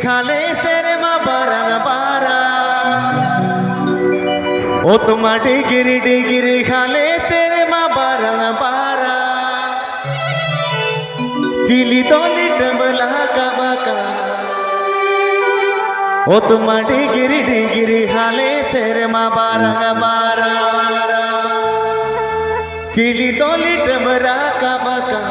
khale serma barang bara o tuma digiri khale serma barang bara chili doli tambla kabaka o tuma digiri khale serma barang bara chili doli tambra kabaka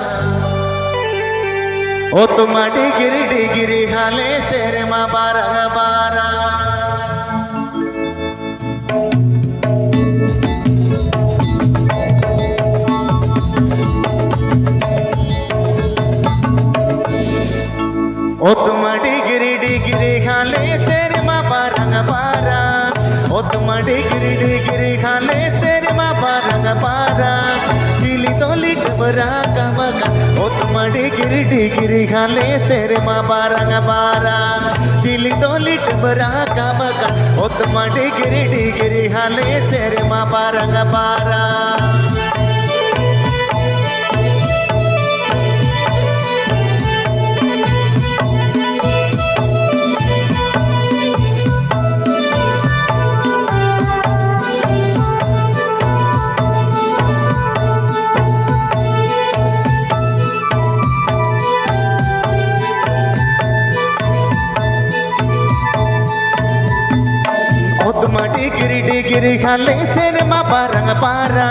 ओ तुम degree हाले सेरे मा बारंग बारा ओ तुम degree हाले सेरे मा बारंग बारा ओ तुम डिगिरी हाले सेरे मा बारंग बारा चिली तो लिट बरा कमका ओ तुम डिगिरी खाले सेरे मा बारंग बारा चिली तो लिट बरा कमका ओ तुम डिगिरी खाले सेरे मा बारंग बारा डिगिरी खाले सेरे मा बारंग बारा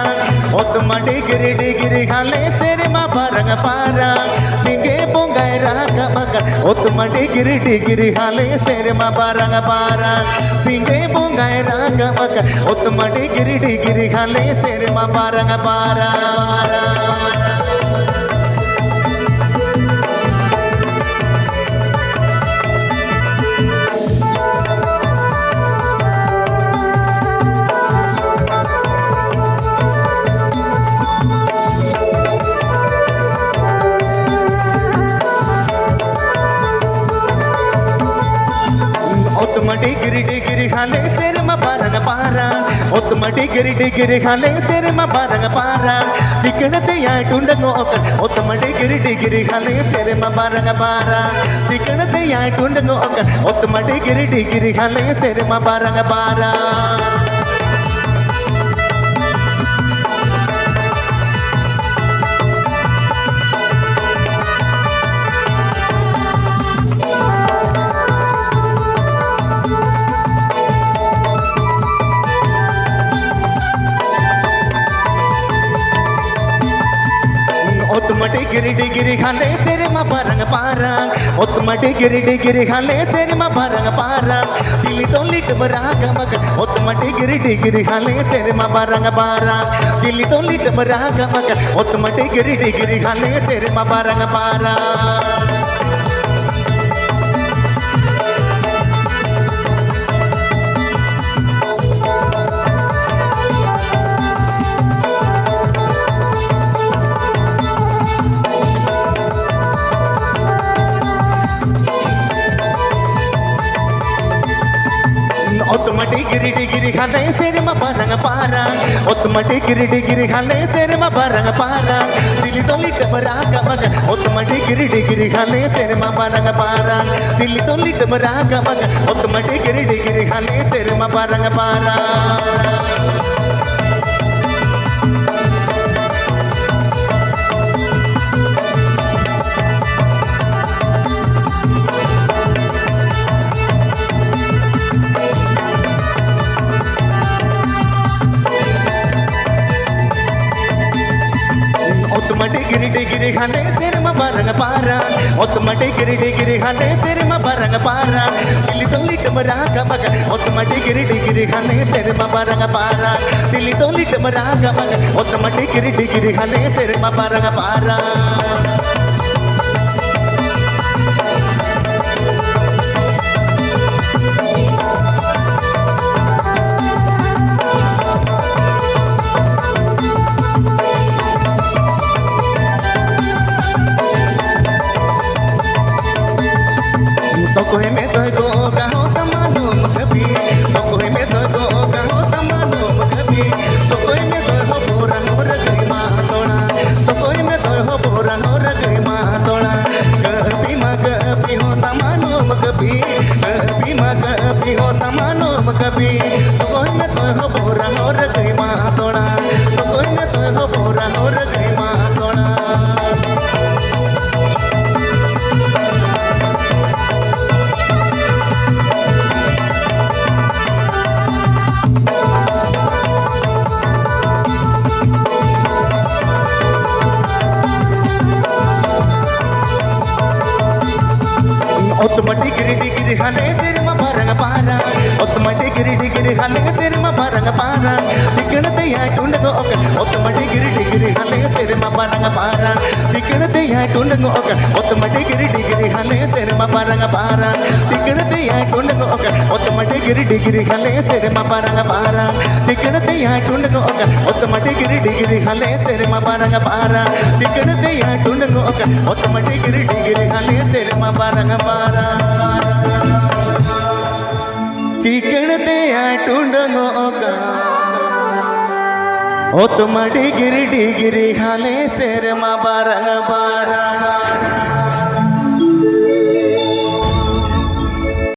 ओ तुम डिगिरी खाले सेरे मा बारंग बारा सिंगे बोंगाय राग मगर ओ तुम डिगिरी खाले सेरे मा बारंग बारा सिंगे बोंगाय राग मगर ओ तुम डिगिरी खाले सेरे मा बारंग बारा डिगिरी खाले सेरे मा बारंग बारा ओ तुम डिगिरी खाले सेरे मा बारंग बारा चिकन ते या टुंडंगो ओकर ओ तुम डिगिरी खाले सेरे मा बारंग बारा चिकन ते या टुंडंगो ओकर ओ तुम डिगिरी खाले सेरे मा बारंग बारा ओ तुम डिगिरी खाले सेरे मा बारंग बारा ओ तुम डिगिरी खाले सेरे मा बारंग बारा चिली तो लिट बरा गमक ओ तुम डिगिरी खाले सेरे मा बारंग बारा चिली तो लिट बरा गमक ओ तुम डिगिरी खाले सेरे मा बारंग बारा ओ तुम डिगिरी खाले सेरे मा बारंग बारा ओ तुम डिगिरी खाले सेरे मा बारंग बारा दिल्ली तो लिट बरा गमक ओ तुम डिगिरी खाले सेरे मा बारंग बारा दिल्ली तो लिट बरा गमक ओ तुम डिगिरी खाले सेरे मा बारंग बारा ओ तुम डिगिरी खाले सेरे मा बारंग बारा ओ तुम डिगिरी खाले सेरे मा बारंग बारा दिल्ली तो लिट बरा गमक ओ तुम डिगिरी खाले सेरे मा बारंग बारा दिल्ली तो लिट बरा गमक ओ तुम डिगिरी खाले सेरे मा बारंग बारा तो कोई में तो गो गाओ समानो कभी तो कोई में तो गो गाओ समानो कभी तो कोई में तो हो पूरा हो रगई मा तोड़ा तो कोई में तो हो पूरा हो रगई मा तोड़ा कभी मा कभी हो समानो कभी हो समानो कभी तो कोई न तो हो बोरा हो रगई मा तोड़ा तो कोई न तो हो बोरा हो रगई मा तोड़ा Otomatic digiri hale sirma barang para Otomatic digiri hale sirma barang para Chicken te ya tundago oka Otomatic digiri hale sirma barang para Chicken te ya tundago oka Otomatic digiri hale sirma barang para Chicken te ya tundago oka Otomatic digiri hale sirma barang para Chicken te ya tundago oka Otomatic digiri hale sirma barang para Chicken te ya tundago oka Otomatic digiri hale sirma barang para chicken ते टूंडंगो का ओ तुम degree degree हाले शेर मा बारंग बारा